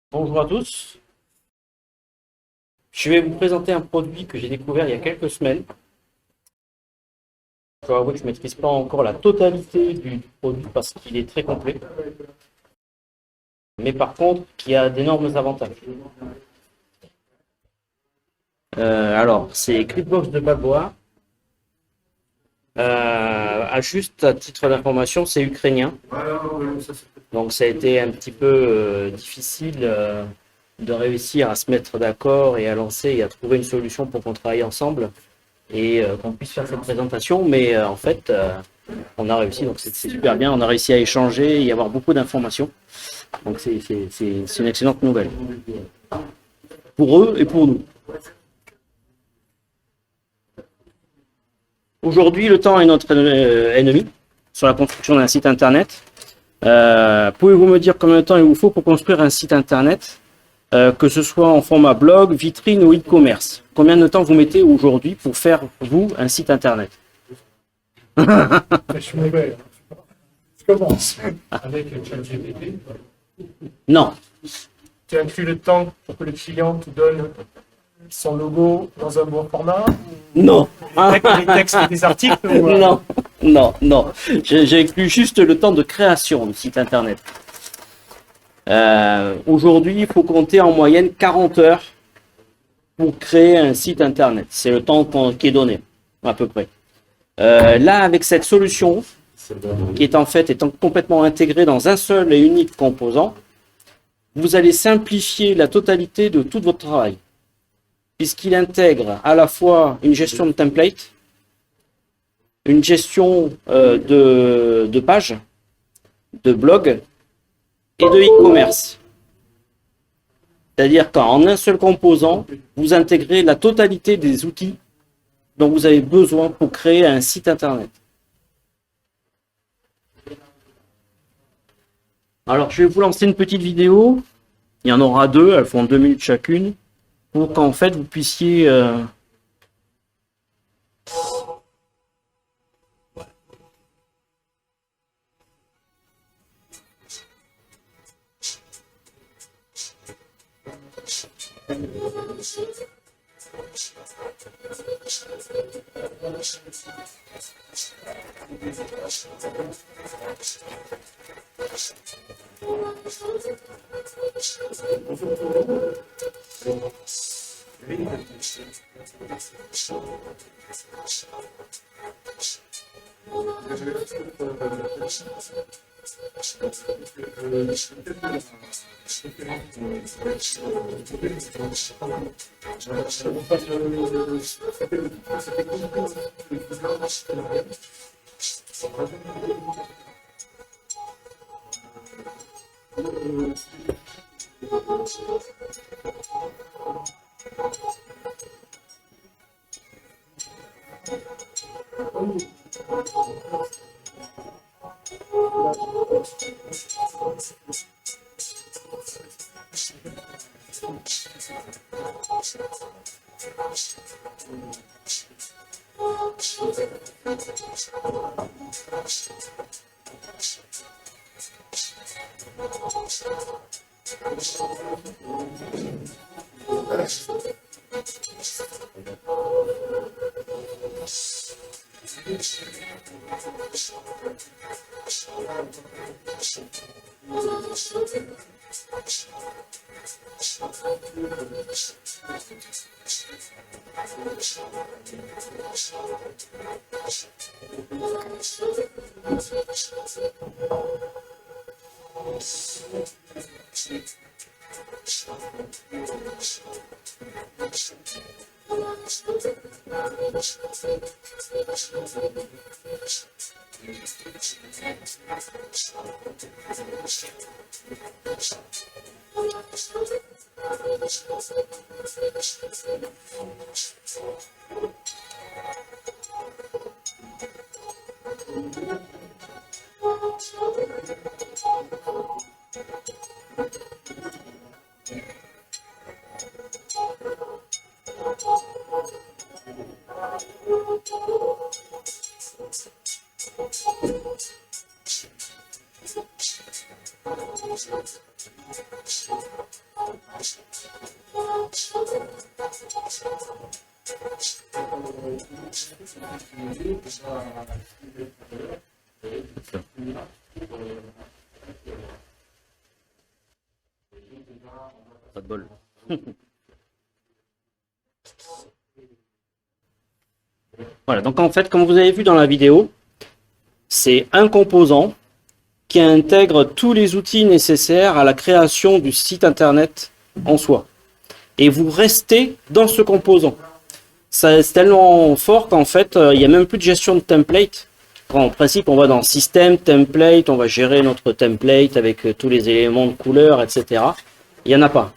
Bonjour à tous, je vais vous présenter un produit que j'ai découvert il y a quelques semaines. Je dois avouer que je ne maîtrise pas encore la totalité du produit parce qu'il est très complet, mais par contre qui a d'énormes avantages. Alors, c'est Clipbox de Balboa. Juste à titre d'information, c'est ukrainien. Donc ça a été un petit peu difficile de réussir à se mettre d'accord et à lancer et à trouver une solution pour qu'on travaille ensemble et qu'on puisse faire cette présentation. Mais en fait, on a réussi, donc c'est super bien. On a réussi à échanger et avoir beaucoup d'informations. Donc c'est une excellente nouvelle pour eux et pour nous. Aujourd'hui, le temps est notre ennemi sur la construction d'un site internet. Pouvez-vous me dire combien de temps il vous faut pour construire un site internet, que ce soit en format blog, vitrine ou e-commerce? Combien de temps vous mettez aujourd'hui pour faire, vous, un site internet? Je suis mauvais. Je commence. Avec ChatGPT, Non, tu inclus le temps pour que le client te donne son logo dans un bon format, non, les textes des articles ou, non, non. J'ai inclus juste le temps de création du site internet. Aujourd'hui, il faut compter en moyenne 40 heures pour créer un site internet. C'est le temps qui est donné, à peu près. Là, avec cette solution, qui est en fait étant complètement intégrée dans un seul et unique composant, vous allez simplifier la totalité de tout votre travail, puisqu'il intègre à la fois une gestion de template, une gestion de pages, de blog et de e-commerce. C'est-à-dire qu'en un seul composant, vous intégrez la totalité des outils dont vous avez besoin pour créer un site internet. Alors, je vais vous lancer une petite vidéo. Il y en aura deux, elles font 2 minutes chacune, pour qu'en fait vous puissiez Pas de bol. Voilà, donc en fait, comme vous avez vu dans la vidéo, c'est un composant qui intègre tous les outils nécessaires à la création du site internet en soi. Et vous restez dans ce composant. Ça c'est tellement fort qu'en fait, il n'y a même plus de gestion de template. En principe, on va dans Système, Template, on va gérer notre template avec tous les éléments de couleur, etc. Il n'y en a pas.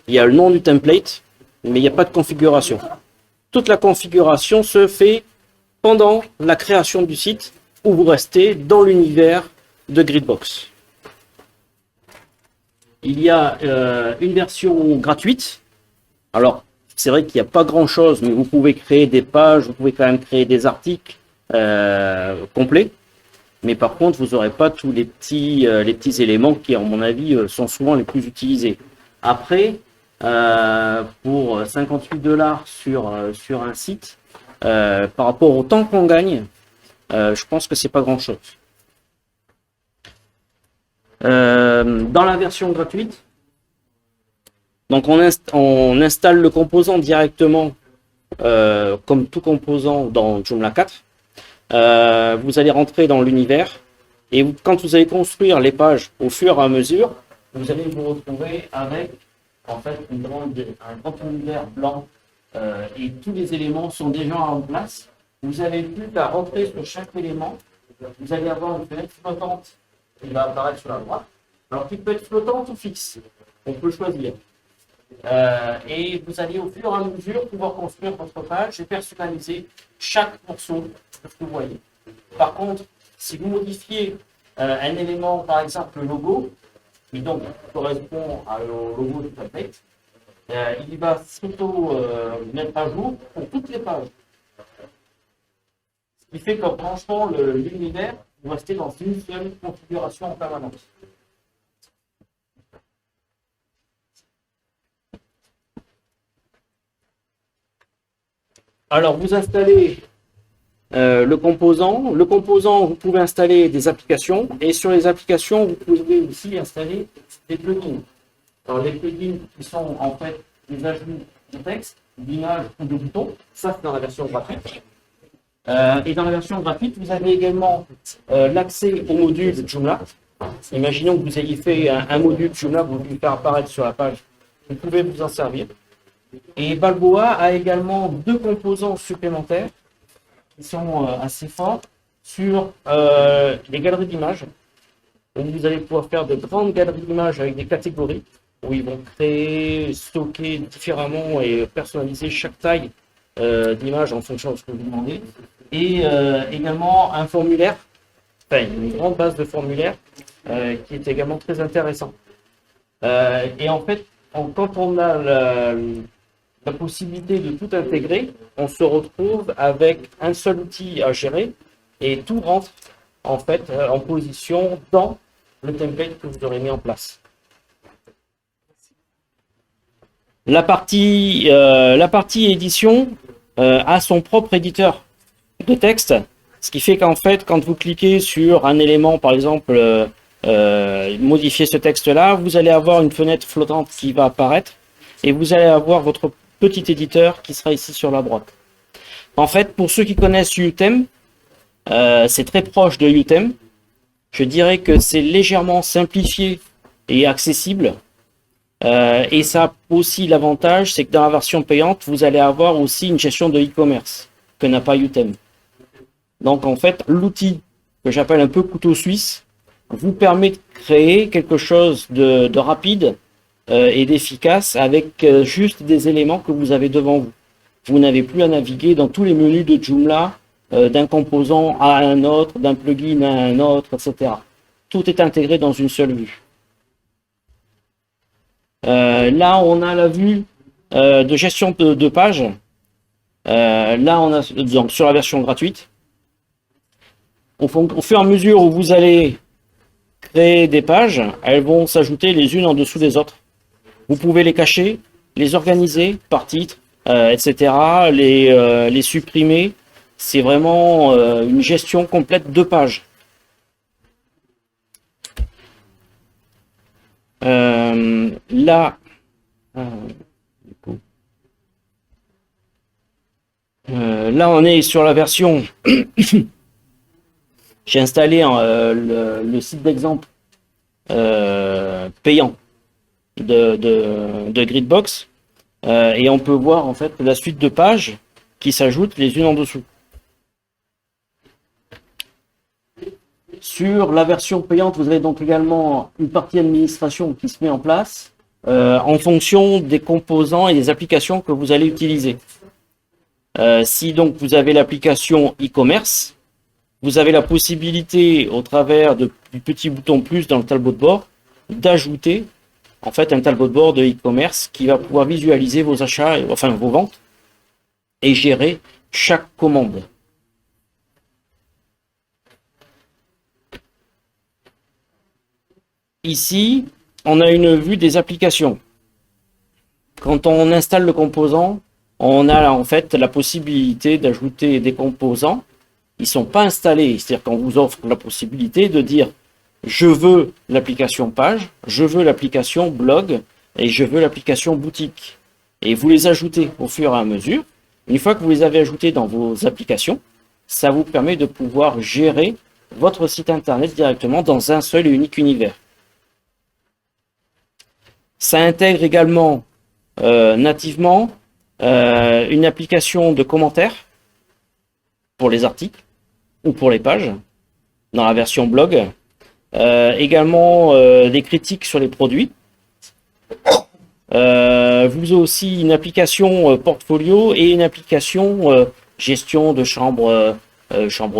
Il y a le nom du template, mais il n'y a pas de configuration. Toute la configuration se fait pendant la création du site où vous restez dans l'univers de Gridbox. Il y a une version gratuite. Alors, c'est vrai qu'il n'y a pas grand-chose, mais vous pouvez créer des pages, vous pouvez quand même créer des articles complets. Mais par contre, vous n'aurez pas tous les petits éléments qui, à mon avis, sont souvent les plus utilisés. Après, pour 58$ sur un site, par rapport au temps qu'on gagne, je pense que c'est pas grand chose. Dans la version gratuite, donc on installe le composant directement comme tout composant dans Joomla 4. Vous allez rentrer dans l'univers et quand vous allez construire les pages au fur et à mesure, vous allez vous retrouver avec en fait un grand univers blanc et tous les éléments sont déjà en place. Vous avez plus qu'à rentrer sur chaque élément. Vous allez avoir une fenêtre flottante qui va apparaître sur la droite. Alors qui peut être flottante ou fixe. On peut choisir. Et vous allez au fur et à mesure pouvoir construire votre page et personnaliser chaque morceau de ce que vous voyez. Par contre, si vous modifiez un élément, par exemple le logo, qui donc correspond au logo du template, il va plutôt mettre à jour pour toutes les pages. Ce qui fait que franchement, l'univers, vous restez dans une seule configuration en permanence. Alors, vous installez le composant. Le composant, vous pouvez installer des applications. Et sur les applications, vous pouvez aussi installer des plugins. Alors, les plugins qui sont en fait des ajouts de texte, d'images ou de boutons. Ça, c'est dans la version gratuite. Et dans la version gratuite, vous avez également l'accès au module de Joomla. Imaginons que vous ayez fait un module Joomla, vous voulez faire apparaître sur la page. Vous pouvez vous en servir. Et Balboa a également deux composants supplémentaires qui sont assez forts sur les galeries d'images. Donc vous allez pouvoir faire de grandes galeries d'images avec des catégories où ils vont créer, stocker différemment et personnaliser chaque taille d'image en fonction de ce que vous demandez. Et également un formulaire, enfin une grande base de formulaires qui est également très intéressant. Et en fait, quand on a la possibilité de tout intégrer, on se retrouve avec un seul outil à gérer et tout rentre en fait en position dans le template que vous aurez mis en place. La partie édition a son propre éditeur de texte, ce qui fait qu'en fait, quand vous cliquez sur un élément, par exemple, modifier ce texte-là, vous allez avoir une fenêtre flottante qui va apparaître et vous allez avoir votre petit éditeur qui sera ici sur la droite. En fait, pour ceux qui connaissent UTEM, c'est très proche de UTEM. Je dirais que c'est légèrement simplifié et accessible. Et ça a aussi l'avantage, c'est que dans la version payante, vous allez avoir aussi une gestion de e-commerce que n'a pas UTEM. Donc en fait, l'outil que j'appelle un peu couteau suisse vous permet de créer quelque chose de rapide et d'efficace avec juste des éléments que vous avez devant vous. Vous n'avez plus à naviguer dans tous les menus de Joomla d'un composant à un autre, d'un plugin à un autre, etc. Tout est intégré dans une seule vue. Là, on a la vue de gestion de page. Là, on a donc sur la version gratuite. Au fur et à mesure où vous allez créer des pages, elles vont s'ajouter les unes en dessous des autres. Vous pouvez les cacher, les organiser par titre, etc., les supprimer. C'est vraiment une gestion complète de pages. Là, là, on est sur la version. J'ai installé le site d'exemple payant de Gridbox et on peut voir en fait la suite de pages qui s'ajoutent les unes en dessous. Sur la version payante, vous avez donc également une partie administration qui se met en place en fonction des composants et des applications que vous allez utiliser. Si donc vous avez l'application e-commerce, vous avez la possibilité, au travers du petit bouton plus dans le tableau de bord, d'ajouter en fait un tableau de bord de e-commerce qui va pouvoir visualiser vos achats, enfin vos ventes, et gérer chaque commande. Ici, on a une vue des applications. Quand on installe le composant, on a en fait la possibilité d'ajouter des composants. Ils ne sont pas installés, c'est-à-dire qu'on vous offre la possibilité de dire je veux l'application page, je veux l'application blog et je veux l'application boutique. Et vous les ajoutez au fur et à mesure. Une fois que vous les avez ajoutés dans vos applications, ça vous permet de pouvoir gérer votre site internet directement dans un seul et unique univers. Ça intègre également nativement une application de commentaires pour les articles ou pour les pages dans la version blog. Également des critiques sur les produits. Vous avez aussi une application portfolio et une application gestion de chambre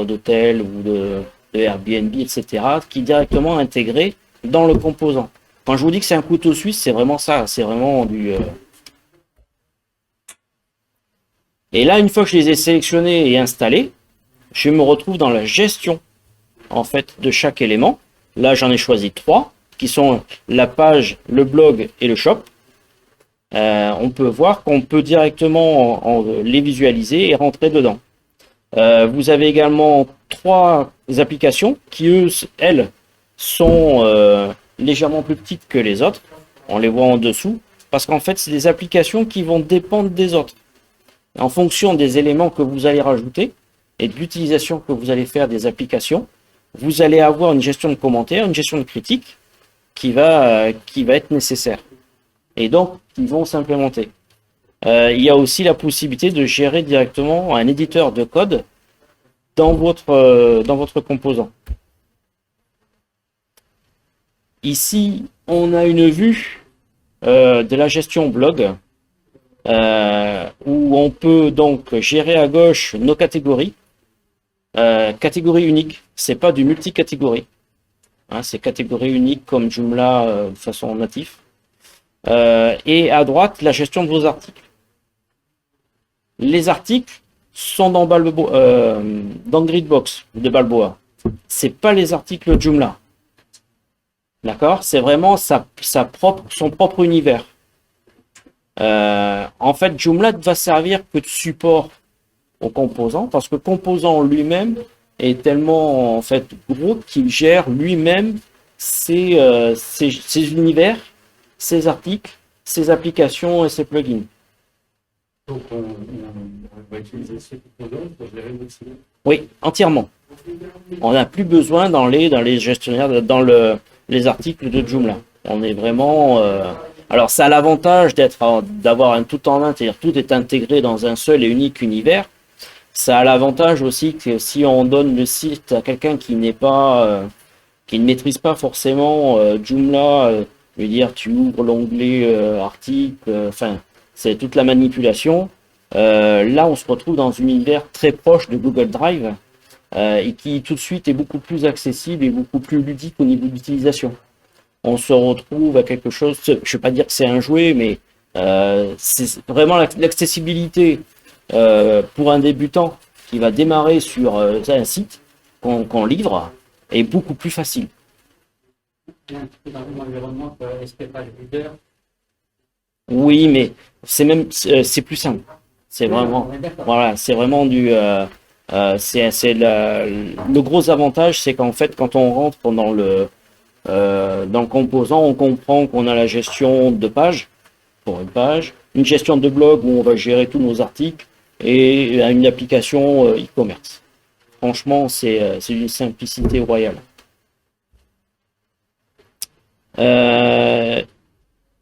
d'hôtel ou de Airbnb, etc. qui est directement intégrée dans le composant. Quand je vous dis que c'est un couteau suisse, c'est vraiment ça. C'est vraiment du... Et là, une fois que je les ai sélectionnés et installés, je me retrouve dans la gestion en fait de chaque élément. Là, j'en ai choisi 3 qui sont la page, le blog et le shop. On peut voir qu'on peut directement les visualiser et rentrer dedans. Vous avez également 3 applications qui, elles, sont légèrement plus petites que les autres. On les voit en dessous parce qu'en fait, c'est des applications qui vont dépendre des autres. En fonction des éléments que vous allez rajouter et de l'utilisation que vous allez faire des applications, vous allez avoir une gestion de commentaires, une gestion de critiques qui va être nécessaire. Et donc, ils vont s'implémenter. Il y a aussi la possibilité de gérer directement un éditeur de code dans votre composant. Ici, on a une vue de la gestion blog où on peut donc gérer à gauche nos catégories. Catégorie unique, c'est pas du multicatégorie. Hein, c'est catégorie unique comme Joomla de façon native. Et à droite, la gestion de vos articles. Les articles sont dans Gridbox de Balboa. C'est pas les articles Joomla. D'accord? C'est vraiment son propre univers. En fait, Joomla ne va servir que de support au composant parce que le composant lui-même est tellement en fait gros qu'il gère lui-même ses univers, ses articles, ses applications et ses plugins. Donc on va utiliser ces composants pour gérer le site. Oui, entièrement. On n'a plus besoin dans les gestionnaires, les articles de Joomla. On est vraiment... alors ça a l'avantage d'avoir un tout en un, c'est-à-dire tout est intégré dans un seul et unique univers. Ça a l'avantage aussi que si on donne le site à quelqu'un qui ne maîtrise pas forcément Joomla, je veux dire tu ouvres l'onglet article, enfin c'est toute la manipulation. Là on se retrouve dans un univers très proche de Google Drive et qui tout de suite est beaucoup plus accessible et beaucoup plus ludique au niveau de l'utilisation. On se retrouve à quelque chose, je ne vais pas dire que c'est un jouet, mais c'est vraiment l'accessibilité pour un débutant qui va démarrer sur un site qu'on livre est beaucoup plus facile. Dans l'environnement SP Page Builder. Oui, mais c'est plus simple. C'est vraiment, voilà, c'est vraiment le gros avantage, c'est qu'en fait, quand on rentre dans le composant, on comprend qu'on a la gestion de page pour une page, une gestion de blog où on va gérer tous nos articles et une application e-commerce. Franchement, c'est une simplicité royale.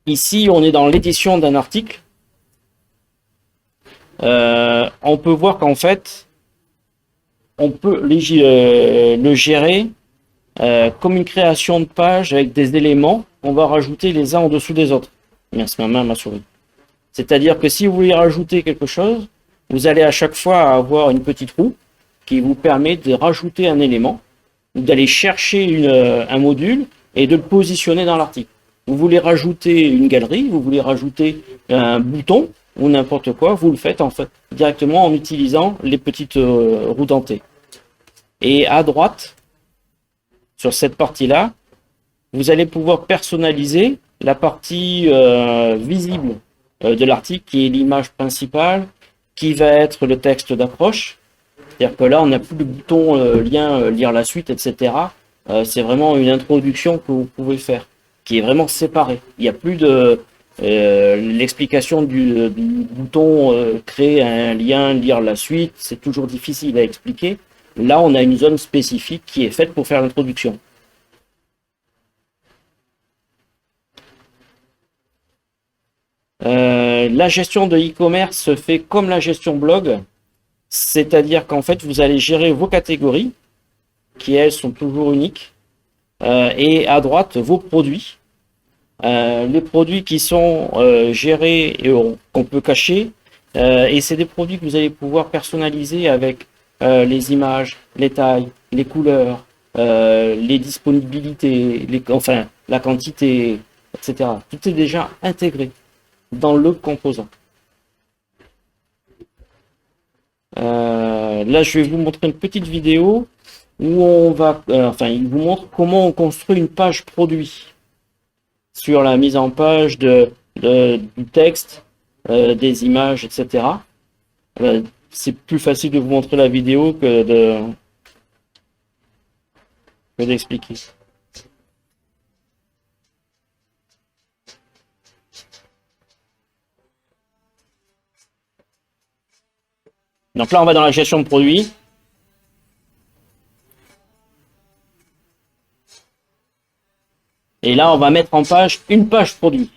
Ici, on est dans l'édition d'un article. On peut voir qu'en fait, on peut le gérer comme une création de page avec des éléments qu'on va rajouter les uns en dessous des autres. Merci ma main, ma souris. C'est-à-dire que si vous voulez rajouter quelque chose, vous allez à chaque fois avoir une petite roue qui vous permet de rajouter un élément, ou d'aller chercher un module et de le positionner dans l'article. Vous voulez rajouter une galerie, vous voulez rajouter un bouton ou n'importe quoi, vous le faites en fait directement en utilisant les petites roues dentées. Et à droite, sur cette partie-là, vous allez pouvoir personnaliser la partie visible de l'article, qui est l'image principale, qui va être le texte d'approche. C'est-à-dire que là, on n'a plus le bouton lien, lire la suite, etc. C'est vraiment une introduction que vous pouvez faire, qui est vraiment séparée. Il n'y a plus de l'explication du bouton créer un lien, lire la suite. C'est toujours difficile à expliquer. Là, on a une zone spécifique qui est faite pour faire l'introduction. La gestion de e-commerce se fait comme la gestion blog, c'est-à-dire qu'en fait, vous allez gérer vos catégories, qui elles sont toujours uniques, et à droite, vos produits. Les produits qui sont gérés et qu'on peut cacher, et c'est des produits que vous allez pouvoir personnaliser avec les images, les tailles, les couleurs, les disponibilités, enfin la quantité, etc. Tout est déjà intégré dans le composant. Là, je vais vous montrer une petite vidéo où on va, il vous montre comment on construit une page produit sur la mise en page du texte, des images, etc. C'est plus facile de vous montrer la vidéo que d'expliquer. Donc là, on va dans la gestion de produit. Et là, on va mettre en page une page produit.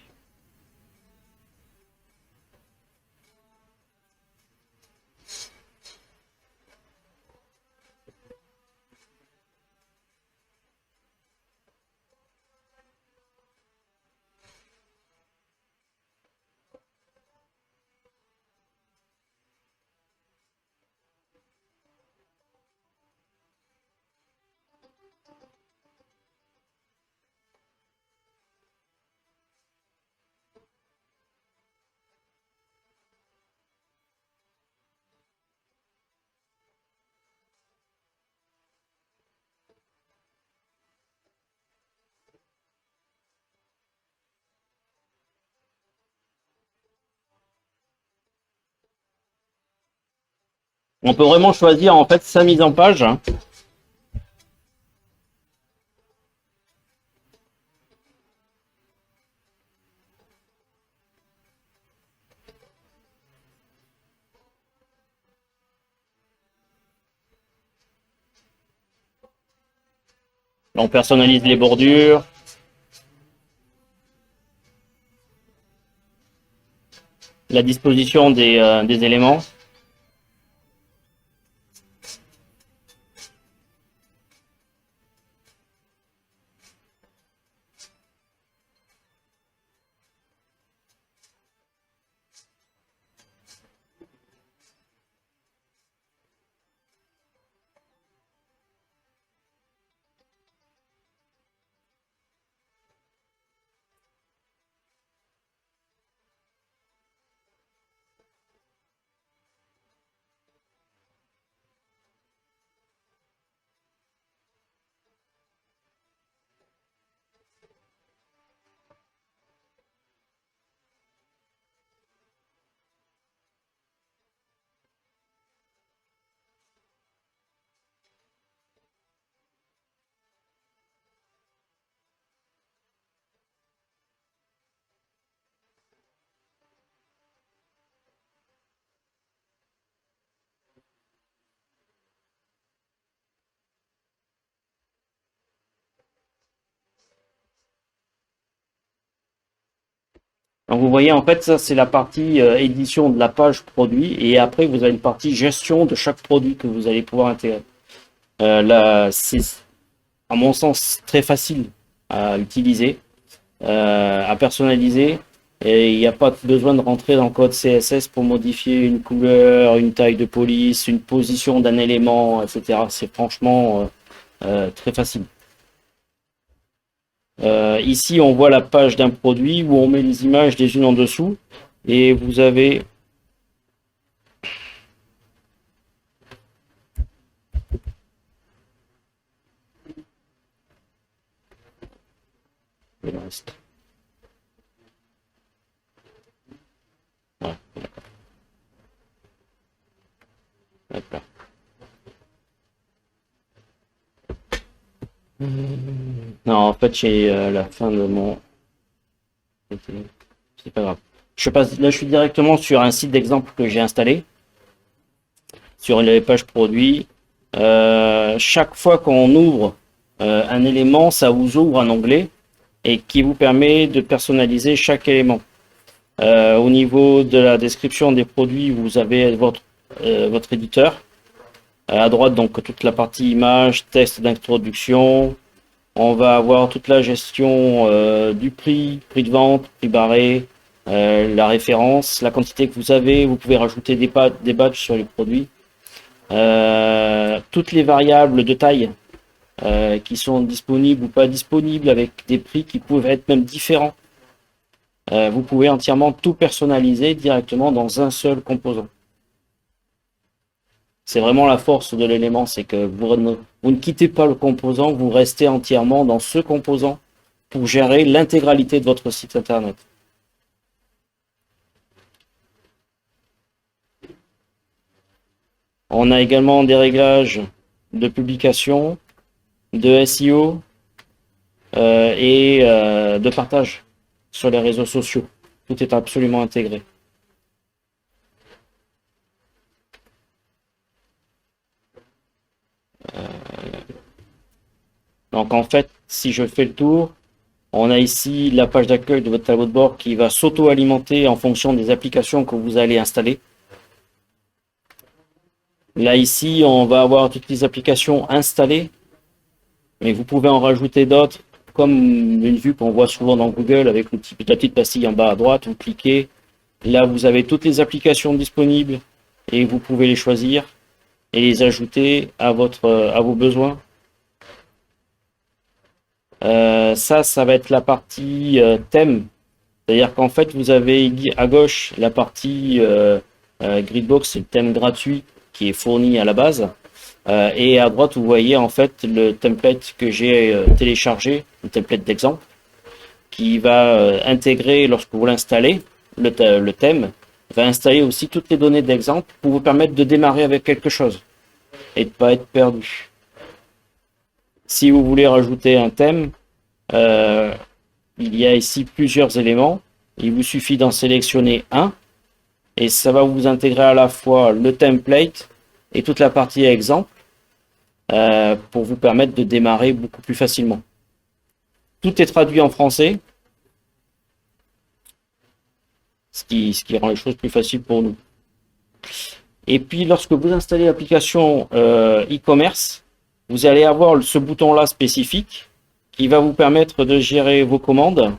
On peut vraiment choisir en fait sa mise en page. Là, on personnalise les bordures. La disposition des éléments. Donc vous voyez, en fait, ça c'est la partie édition de la page produit, et après vous avez une partie gestion de chaque produit que vous allez pouvoir intégrer. Là, c'est à mon sens très facile à utiliser, à personnaliser, et il n'y a pas besoin de rentrer dans le code CSS pour modifier une couleur, une taille de police, une position d'un élément, etc. C'est franchement très facile. Ici, on voit la page d'un produit où on met les images les unes en dessous, et vous avez le reste. Ouais. D'accord. Non, en fait, j'ai la fin de mon... C'est pas grave. Là, je suis directement sur un site d'exemple que j'ai installé, sur les pages produits. Chaque fois qu'on ouvre un élément, ça vous ouvre un onglet et qui vous permet de personnaliser chaque élément. Au niveau de la description des produits, vous avez votre éditeur. À droite, donc toute la partie image, texte d'introduction. On va avoir toute la gestion du prix de vente, prix barré, la référence, la quantité que vous avez. Vous pouvez rajouter des badges sur les produits. Toutes les variables de taille qui sont disponibles ou pas disponibles, avec des prix qui peuvent être même différents. Vous pouvez entièrement tout personnaliser directement dans un seul composant. C'est vraiment la force de l'élément, c'est que vous ne quittez pas le composant, vous restez entièrement dans ce composant pour gérer l'intégralité de votre site internet. On a également des réglages de publication, de SEO et de partage sur les réseaux sociaux. Tout est absolument intégré. Donc en fait, si je fais le tour, on a ici la page d'accueil de votre tableau de bord qui va s'auto-alimenter en fonction des applications que vous allez installer. Là ici, on va avoir toutes les applications installées, mais vous pouvez en rajouter d'autres, comme une vue qu'on voit souvent dans Google avec la petite pastille en bas à droite. Vous cliquez, là vous avez toutes les applications disponibles et vous pouvez les choisir et les ajouter à vos besoins. Ça va être la partie thème. C'est-à-dire qu'en fait, vous avez à gauche la partie Gridbox, c'est le thème gratuit qui est fourni à la base. Et à droite, vous voyez en fait le template que j'ai téléchargé, le template d'exemple, qui va intégrer, lorsque vous l'installez, le thème, va installer aussi toutes les données d'exemple pour vous permettre de démarrer avec quelque chose et de ne pas être perdu. Si vous voulez rajouter un thème, il y a ici plusieurs éléments. Il vous suffit d'en sélectionner un et ça va vous intégrer à la fois le template et toute la partie exemple pour vous permettre de démarrer beaucoup plus facilement. Tout est traduit en français, ce qui rend les choses plus faciles pour nous. Et puis lorsque vous installez l'application e-commerce, vous allez avoir ce bouton-là spécifique qui va vous permettre de gérer vos commandes,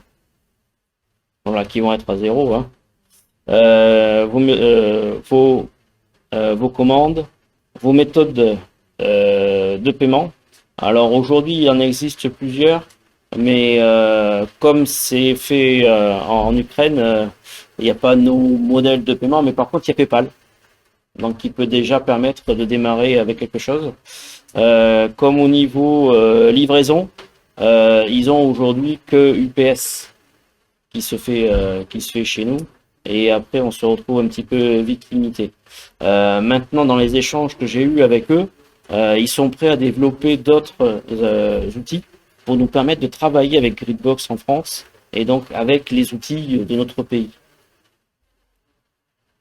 voilà, qui vont être à 0, hein. Vos commandes, vos méthodes de paiement. Alors aujourd'hui, il en existe plusieurs, mais comme c'est fait en Ukraine, il n'y a pas nos modèles de paiement, mais par contre, il y a PayPal. Donc, qui peut déjà permettre de démarrer avec quelque chose. Comme au niveau livraison, ils ont aujourd'hui que UPS qui se fait chez nous. Et après, on se retrouve un petit peu vite limité. Maintenant, dans les échanges que j'ai eus avec eux, ils sont prêts à développer d'autres outils pour nous permettre de travailler avec Gridbox en France et donc avec les outils de notre pays.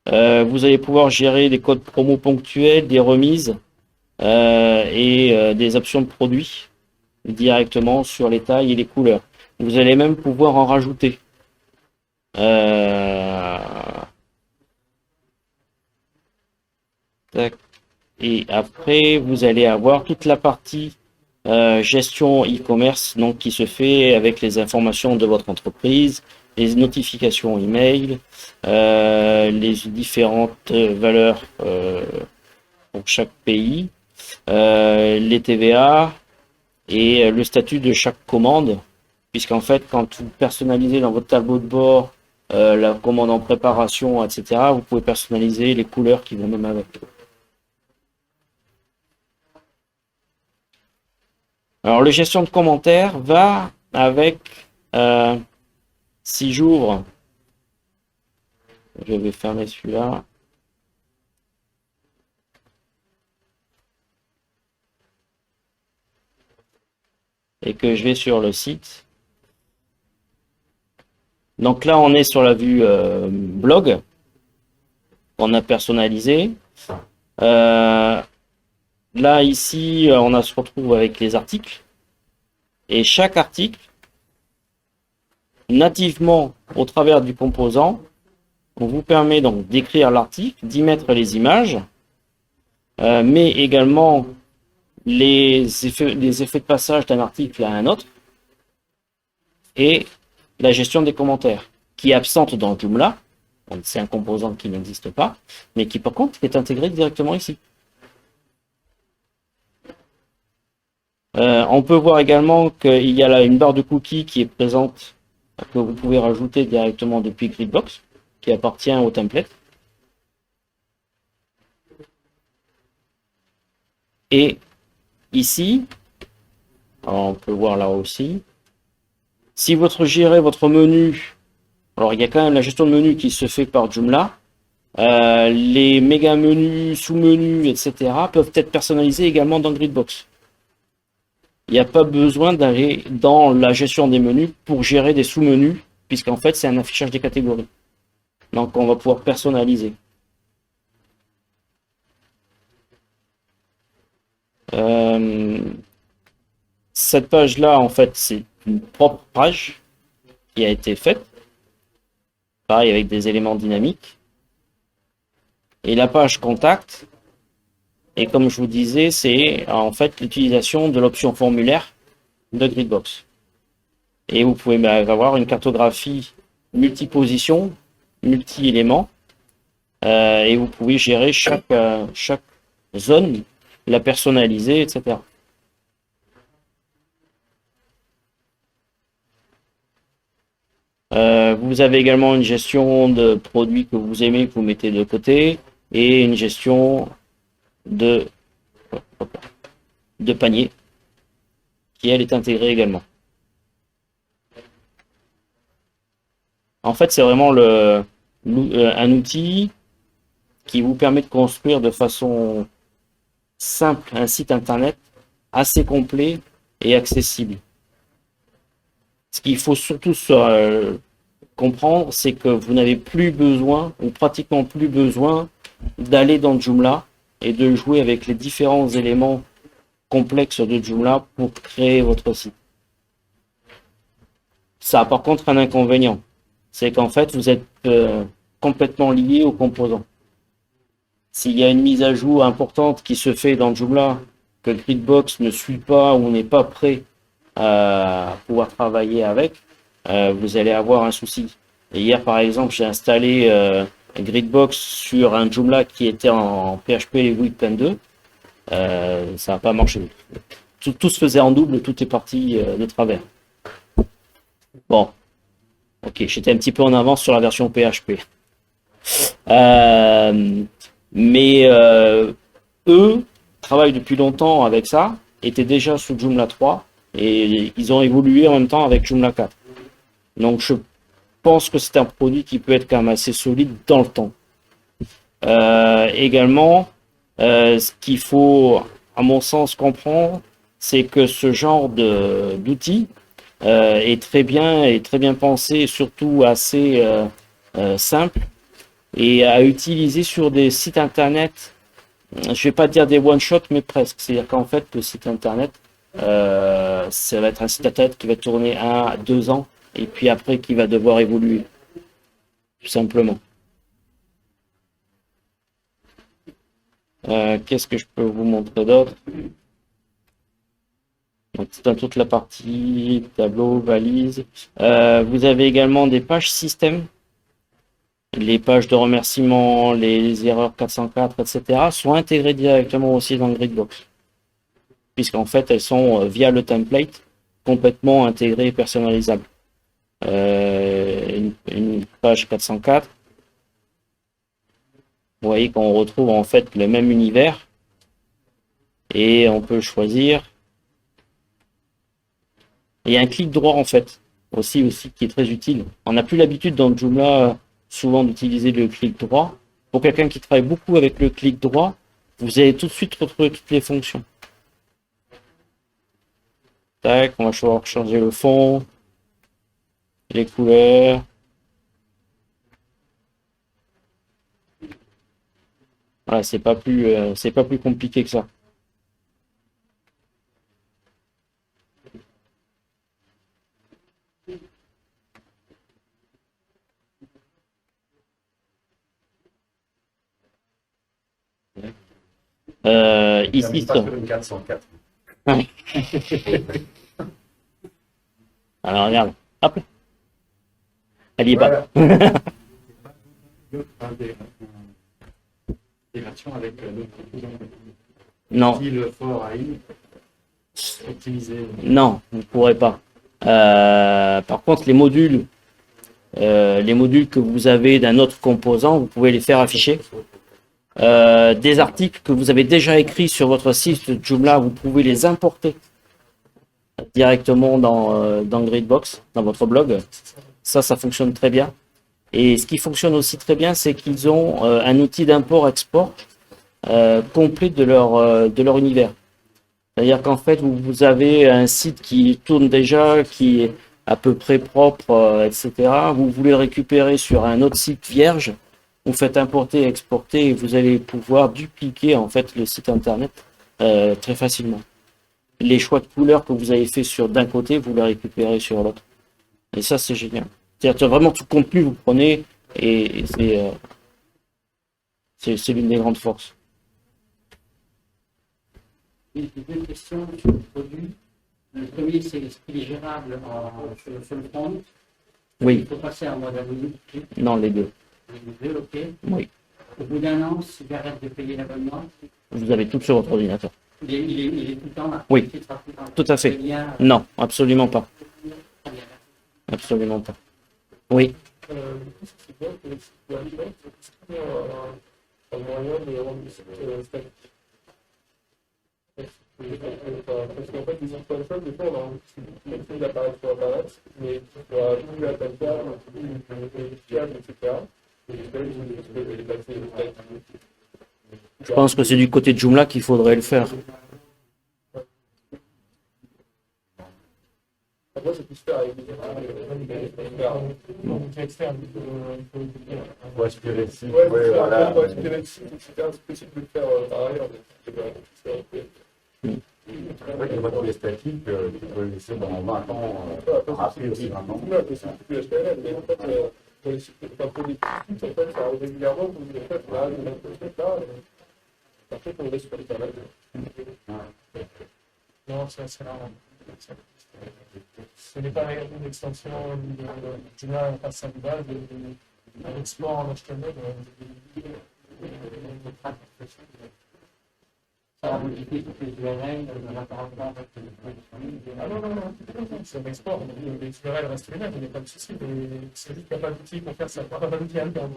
Vous allez pouvoir gérer des codes promo ponctuels, des remises et des options de produits directement sur les tailles et les couleurs. Vous allez même pouvoir en rajouter. Tac. Et après, vous allez avoir toute la partie gestion e-commerce, donc qui se fait avec les informations de votre entreprise, les notifications email, les différentes valeurs pour chaque pays, les TVA et le statut de chaque commande, puisqu'en fait, quand vous personnalisez dans votre tableau de bord la commande en préparation, etc., vous pouvez personnaliser les couleurs qui vont même avec. Alors, le gestion de commentaires va avec, si j'ouvre, je vais fermer celui-là. Et que je vais sur le site. Donc là, on est sur la vue blog qu'on a personnalisé. Là, ici, on se retrouve avec les articles. Et chaque article, nativement, au travers du composant, on vous permet donc d'écrire l'article, d'y mettre les images, mais également les effets de passage d'un article à un autre, et la gestion des commentaires, qui est absente dans Joomla. C'est un composant qui n'existe pas, mais qui par contre est intégré directement ici. On peut voir également qu'il y a là une barre de cookies qui est présente, que vous pouvez rajouter directement depuis Gridbox, qui appartient au template. Et ici, on peut voir là aussi, si votre gérez votre menu, alors il y a quand même la gestion de menu qui se fait par Joomla, les méga menus, sous-menus, etc. peuvent être personnalisés également dans Gridbox. Il n'y a pas besoin d'aller dans la gestion des menus pour gérer des sous-menus, puisqu'en fait c'est un affichage des catégories. Donc on va pouvoir personnaliser. Cette page-là, en fait, c'est une propre page qui a été faite. Pareil, avec des éléments dynamiques. Et la page contact, et comme je vous disais, c'est en fait l'utilisation de l'option formulaire de Gridbox. Et vous pouvez avoir une cartographie multi-position, multi-éléments, et vous pouvez gérer chaque zone, la personnaliser, etc. Vous avez également une gestion de produits que vous aimez, que vous mettez de côté, et une gestion de panier, qui elle est intégrée également. En fait, c'est vraiment un outil qui vous permet de construire de façon simple un site internet assez complet et accessible. Ce qu'il faut surtout comprendre, c'est que vous n'avez plus besoin, ou pratiquement plus besoin, d'aller dans Joomla et de jouer avec les différents éléments complexes de Joomla pour créer votre site. Ça a par contre un inconvénient, c'est qu'en fait vous êtes complètement lié aux composants. S'il y a une mise à jour importante qui se fait dans Joomla, que Gridbox ne suit pas ou n'est pas prêt à pouvoir travailler avec, vous allez avoir un souci. Et hier par exemple, j'ai installé Gridbox sur un Joomla qui était en PHP 8.2. Ça n'a pas marché. Tout se faisait en double, tout est parti de travers. Bon, ok, j'étais un petit peu en avance sur la version PHP. Mais eux travaillent depuis longtemps avec ça, étaient déjà sous Joomla 3 et ils ont évolué en même temps avec Joomla 4. Donc je pense que c'est un produit qui peut être quand même assez solide dans le temps. Également, ce qu'il faut, à mon sens, comprendre, c'est que ce genre d'outil est très bien pensé et surtout assez simple et à utiliser sur des sites internet. Je vais pas dire des one-shot, mais presque. C'est-à-dire qu'en fait, le site internet, ça va être un site internet qui va tourner 1 à 2 ans et puis après qui va devoir évoluer. tout simplement. Qu'est-ce que je peux vous montrer d'autre? Donc, c'est dans toute la partie tableau, valise. Vous avez également des pages système. Les pages de remerciement, les erreurs 404, etc. sont intégrées directement aussi dans le Gridbox. Puisqu'en fait, elles sont via le template complètement intégrées et personnalisables. Une page 404. Vous voyez qu'on retrouve en fait le même univers. Et on peut choisir. Il y a un clic droit en fait, aussi qui est très utile. On n'a plus l'habitude dans Joomla souvent d'utiliser le clic droit. Pour quelqu'un qui travaille beaucoup avec le clic droit, vous allez tout de suite retrouver toutes les fonctions. Tac, on va pouvoir changer le fond, les couleurs. Voilà, c'est pas plus compliqué que ça. Ici, pas que le 404. Alors regarde, hop, elle y est pas. Intégration avec d'autres Non. le fort AI optimisé. Non, vous ne pourrez pas. Par contre, les modules que vous avez d'un autre composant, vous pouvez les faire afficher. Des articles que vous avez déjà écrits sur votre site Joomla, vous pouvez les importer directement dans Gridbox, dans votre blog. Ça fonctionne très bien. Et ce qui fonctionne aussi très bien, c'est qu'ils ont un outil d'import-export complet de leur univers. C'est-à-dire qu'en fait, vous avez un site qui tourne déjà, qui est à peu près propre, etc. Vous voulez le récupérer sur un autre site vierge, vous faites importer, exporter et vous allez pouvoir dupliquer en fait le site internet très facilement. Les choix de couleurs que vous avez fait d'un côté, vous les récupérez sur l'autre. Et ça, c'est génial. C'est-à-dire que vraiment tout contenu, vous prenez et c'est l'une des grandes forces. J'ai deux questions sur le produit. Le premier, c'est est-ce qu'il est gérable sur le front? Oui. Il faut passer en mode anonyme. Non, les deux. Les deux, ok. Oui. Au bout d'un an, si j'arrête de payer l'abonnement, Vous avez tout sur votre ordinateur. il est tout le temps là. Oui, tout à fait. Non, absolument pas. Absolument pas. Oui. C'est bien que le site web, c'est un moyen de rendre le site statique. Parce qu'en fait, les informations, des fois, on a essayé d'apparaître sur Internet, mais tu dois plus à ta gamme, plus fiable, etc. Et je vais les passer. Je pense que c'est du côté de Joomla qu'il faudrait le faire. Après, ça peut se faire avec des externes. Pour aspirer le site. Ouais, voilà. Pour aspirer le site, etc. C'est possible de le faire par ailleurs. Ouais, les modules statiques, tu peux le laisser pendant 20 ans, rappeler aussi 20 ans. C'est plus HTML, mais en fait, pour les sites, pour les sites, en fait, ça arrive régulièrement, vous dites, en fait, là, je vais mettre le truc là, et après, on le laisse sur Internet. Non, c'est là. Ce n'est pas une extension de Joomla face à la base, un export en HTML. Ça va modifier toutes les URL de l'appareil avec le Ah non, c'est un export. Les URL restent les mêmes, il n'y a pas de souci. C'est juste qu'il n'y a pas d'outil pour faire ça. Il n'y a pas d'outil interne.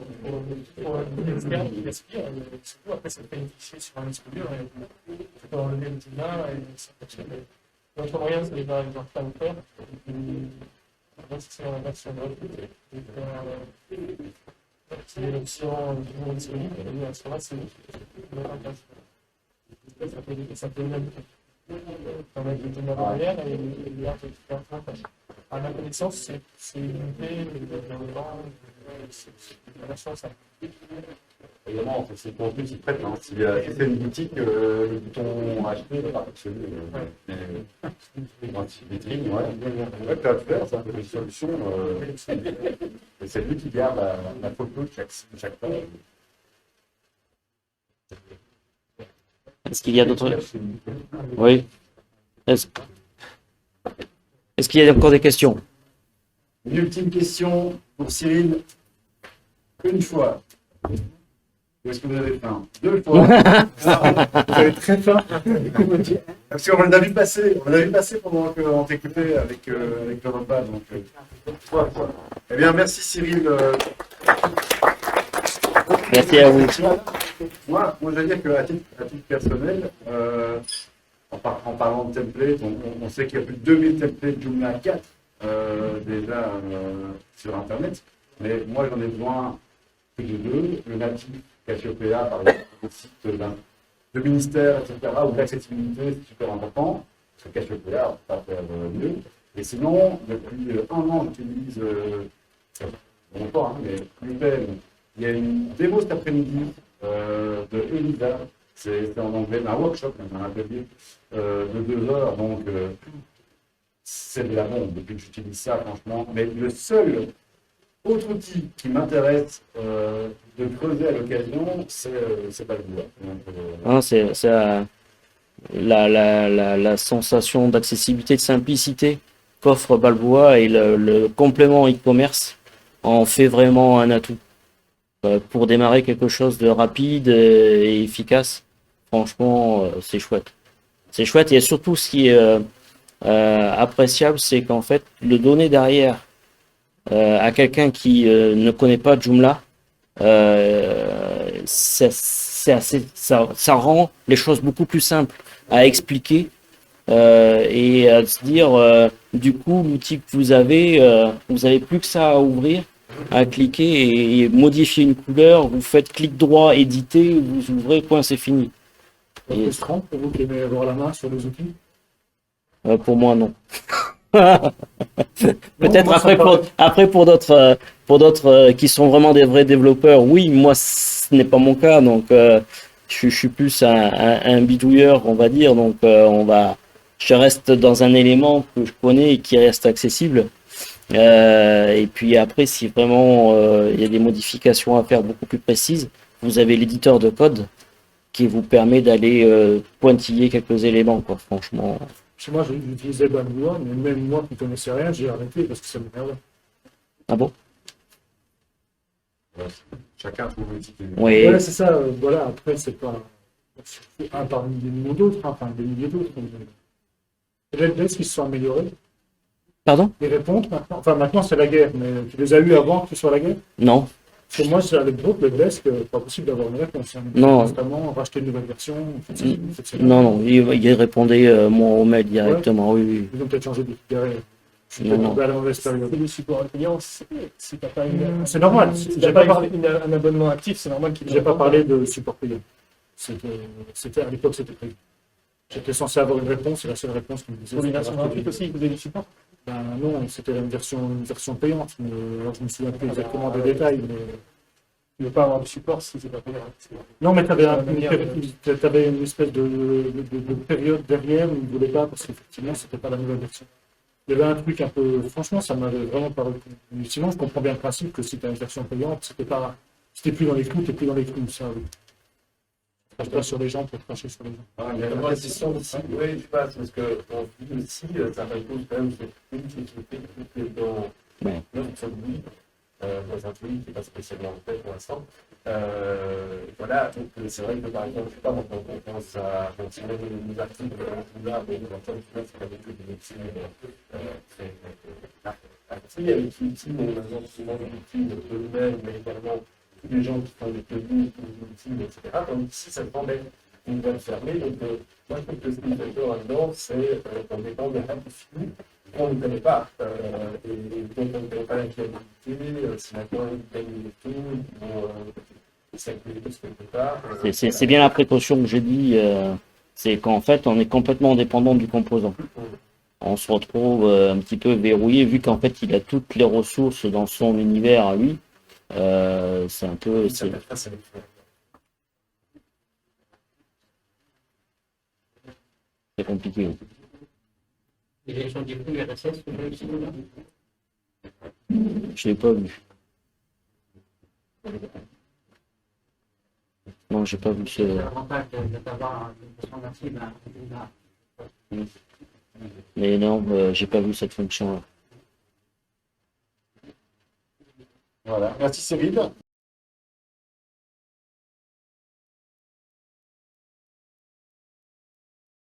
Pour un externe qui gaspille, après, ça fait un fichier sur un disque dur et tu peux enlever le Joomla et ça fonctionne. L'autre moyen, c'est de faire les faire. C'est la version de c'est l'option du disponible. Et à ce moment-là, c'est ça peut même on a des données arrière et là, à ma connaissance, c'est limité dans le vent, c'est la version ça. Et évidemment, c'est le contenu qui prête. Hein. Si c'est une boutique, le bouton acheter va pas fonctionner. Vitrine, ouais, tu as faire, c'est un peu une solution. Et c'est lui qui garde la photo de chaque page. Est-ce qu'il y a d'autres... Oui. Est-ce qu'il y a encore des questions? Une ultime question pour Cyril. Une fois. Ou est-ce que vous avez faim? 2 fois. Vous avez très faim. Parce qu'on l'a vu passer, pendant qu'on t'écoutait avec le repas. Donc, 3 fois. Eh bien, merci Cyril. Merci à vous. Moi, je veux dire qu'à titre personnel, en parlant de templates, on sait qu'il y a plus de 2000 templates Joomla 4 déjà sur Internet. Mais moi, j'en ai besoin que de 2. Le natif Cassiopeia, par exemple, le site de ministère, etc., où l'accessibilité, c'est super important. Parce que Cassiopeia, on peut pas faire mieux. Et sinon, depuis 1 an, j'utilise, bon encore, hein, mais Lupin. Il y a une démo cet après-midi de Elisa, c'est en anglais, un workshop, un atelier de 2 heures, donc c'est de la bombe depuis que j'utilise ça, franchement. Mais le seul autre outil qui m'intéresse de creuser à l'occasion, c'est Balboa. C'est la sensation d'accessibilité, de simplicité qu'offre Balboa et le complément e-commerce en fait vraiment un atout. Pour démarrer quelque chose de rapide et efficace, franchement, c'est chouette. C'est chouette et surtout ce qui est appréciable, c'est qu'en fait, le donner derrière à quelqu'un qui ne connaît pas Joomla, ça rend les choses beaucoup plus simples à expliquer et à se dire, du coup, l'outil que vous avez plus que ça à ouvrir, à cliquer et modifier une couleur, vous faites clic droit, éditer, vous ouvrez, point, c'est fini. C'est frustrant pour vous qui aimez avoir la main sur les outils? Pour moi, non. Peut-être après pour d'autres qui sont vraiment des vrais développeurs, oui, moi ce n'est pas mon cas, donc je suis plus un bidouilleur, on va dire, donc je reste dans un élément que je connais et qui reste accessible. Et puis après, si vraiment il y a des modifications à faire beaucoup plus précises, vous avez l'éditeur de code qui vous permet d'aller pointiller quelques éléments, quoi, franchement. Chez moi, j'utilisais Balboa, mais même moi qui ne connaissais rien, j'ai arrêté parce que ça m'énervait. Ah bon? Chacun trouve l'outil. Oui. Voilà, c'est ça. Voilà, après, c'est pas un parmi des milliers d'autres, enfin des milliers d'autres. Est-ce qu'ils se sont améliorés? Pardon? Les réponses maintenant, enfin maintenant c'est la guerre, mais tu les as eues avant que ce soit la guerre? Non. Parce que moi, à l'époque, le desk, pas possible d'avoir une réponse. Hein. Non. Constamment racheter une nouvelle version. Non, il répondait moi au mail directement, oui. Ils ont peut-être changé de derrière. Je suis Non. peut-être à la mauvaise période. Le support client, si t'as pas c'est normal. Si J'ai t'as pas pas parlé. un abonnement actif, c'est normal qu'il J'ai pas parlé de support payant. À l'époque, c'était prévu. J'étais censé avoir une réponse, et la seule réponse qui me disait. Pour une version gratuite aussi, vous avez du support? Ben non, c'était une version payante. Mais, alors, je me souviens plus exactement des détails. Mais... Tu ne veux pas avoir du support si c'est pas payant. Non, mais tu avais une espèce de période derrière où ils ne voulaient pas parce qu'effectivement, c'était pas la nouvelle version. Il y avait un truc un peu. Franchement, ça m'avait vraiment pas retenu. Sinon, je comprends bien le principe que si tu as une version payante, c'était plus dans les clous, t'es plus dans les clous, ça. Oui. Je passe sur les gens pour cracher sur les gens. Il y a une question ici, oui, je passe, parce que ici, ça repose quand même sur une sécurité qui est dans notre produit, dans un pays qui n'est pas spécialement fait pour l'instant. Voilà, donc c'est vrai que par exemple, je ne sais pas, quand on pense à continuer les articles de là, mais dans le temps, c'est avec des métiers très actifs, avec l'outil, mais maintenant, souvent l'outil de eux-mêmes, mais également tous les gens qui font des plugins, tous les outils, etc. Donc ici, ça dépendait d'une boîte fermée. Donc moi, je trouve que ce qui est fait là-dedans, c'est qu'on dépend des règles finies qu'on ne connaît pas. Et donc, on ne connaît pas la fiabilité, si maintenant ils gagnent les taux, ils vont s'accueillir quelque part. C'est bien la précaution que j'ai dit, c'est qu'en fait, on est complètement dépendant du composant. On se retrouve un petit peu verrouillé, vu qu'en fait, il a toutes les ressources dans son univers à lui. C'est un peu. C'est compliqué. Les gestions des flux RSS, vous avez aussi là. Je l'ai pas vu. Non, j'ai pas vu C'est ce. l'avantage d'avoir une façon massive là. Mais non, j'ai pas vu cette fonction-là. Voilà. Merci Cyril.